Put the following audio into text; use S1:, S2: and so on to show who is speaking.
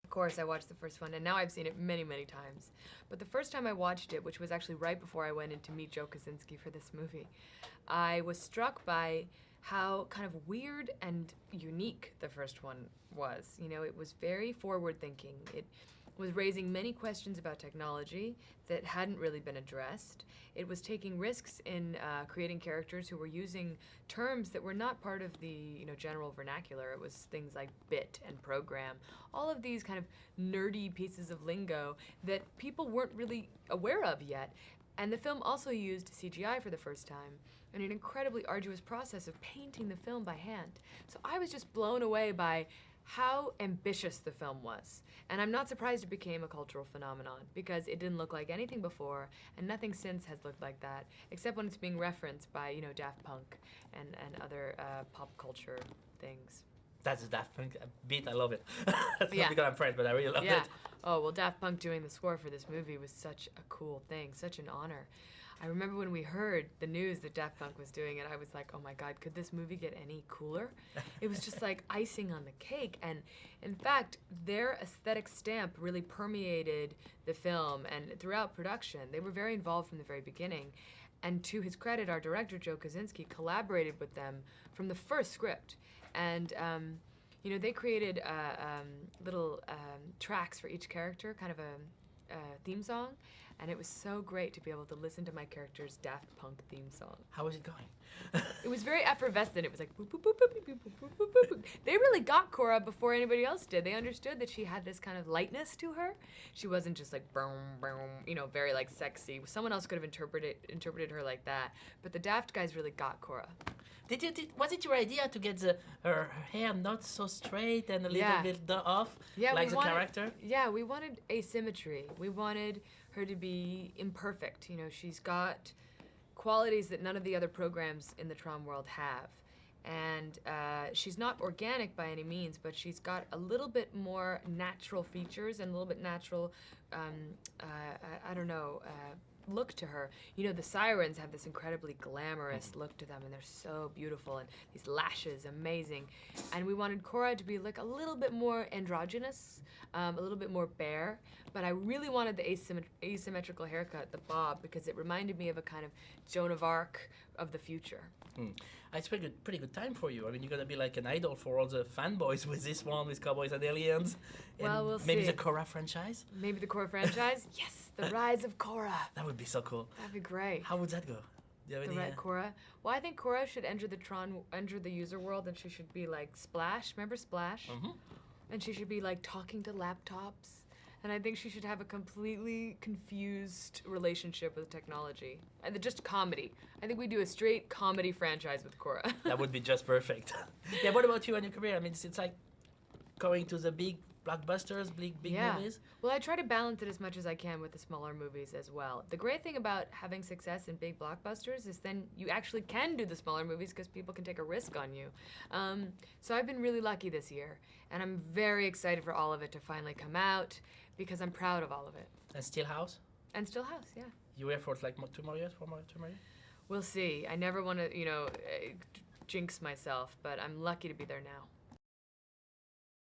S1: Of course, I watched the first one, and now I've seen it many, many times. But the first time I watched it, which was actually right before I went in to meet Joe Kosinski for this movie, I was struck by how kind of weird and unique the first one was. You know, it was very forward-thinking. It was raising many questions about technology that hadn't really been addressed. It was taking risks in creating characters who were using terms that were not part of the general vernacular. It was things like bit and program, all of these kind of nerdy pieces of lingo that people weren't really aware of yet. And the film also used CGI for the first time in an incredibly arduous process of painting the film by hand. So I was just blown away by how ambitious the film was. And I'm not surprised it became a cultural phenomenon, because it didn't look like anything before, and nothing since has looked like that, except when it's being referenced by, Daft Punk and other pop culture things.
S2: That's a Daft Punk beat, I love it. That's
S1: Yeah.
S2: not because I'm French, but I really love
S1: Yeah.
S2: it.
S1: Oh, well, Daft Punk doing the score for this movie was such a cool thing, such an honor. I remember when we heard the news that Daft Punk was doing it, I was like, oh my God, could this movie get any cooler? It was just like icing on the cake. And in fact, their aesthetic stamp really permeated the film and throughout production. They were very involved from the very beginning. And to his credit, our director, Joe Kosinski, collaborated with them from the first script. And they created little tracks for each character, kind of a theme song, and it was so great to be able to listen to my character's Daft Punk theme song.
S2: How was it going?
S1: It was very effervescent. It was like boop, boop, boop, boop, boop, boop, boop, boop, boop, boop. They really got Quorra before anybody else did. They understood that she had this kind of lightness to her. She wasn't just like boom, boom, very like sexy. Someone else could have interpreted her like that, but the Daft guys really got Quorra.
S2: Was it your idea to get her hair not so straight and a little bit off, like the character?
S1: Yeah, we wanted asymmetry. We wanted her to be imperfect. She's got qualities that none of the other programs in the Tron world have. And she's not organic by any means, but she's got a little bit more natural features and a little bit natural, look to her. The sirens have this incredibly glamorous look to them, and they're so beautiful, and these lashes, amazing. And we wanted Quorra to be like a little bit more androgynous, a little bit more bare, but I really wanted the asymmetrical haircut, the bob, because it reminded me of a kind of Joan of Arc of the future.
S2: It's pretty good time for you. I mean, you're gonna be like an idol for all the fanboys with this one, with Cowboys and Aliens.
S1: Well, we'll see.
S2: Maybe the Quorra franchise?
S1: Maybe the Quorra franchise? Yes, the rise of Quorra.
S2: That would be so cool.
S1: That'd be great.
S2: How would that go? Do you have
S1: the
S2: any
S1: Red Quorra? Well, I think Quorra should enter the user world, and she should be like Splash. Remember Splash?
S2: Mm-hmm.
S1: And she should be like talking to laptops. And I think she should have a completely confused relationship with technology. And just comedy. I think we do a straight comedy franchise with Quorra.
S2: That would be just perfect. Yeah, what about you and your career? I mean, it's like going to the big blockbusters, big movies.
S1: Well, I try to balance it as much as I can with the smaller movies as well. The great thing about having success in big blockbusters is then you actually can do the smaller movies because people can take a risk on you. So I've been really lucky this year, and I'm very excited for all of it to finally come out because I'm proud of all of it.
S2: And Stillhouse?
S1: And Stillhouse, yeah.
S2: You here for like 2 more years, 4 more years?
S1: We'll see. I never want to, jinx myself, but I'm lucky to be there now.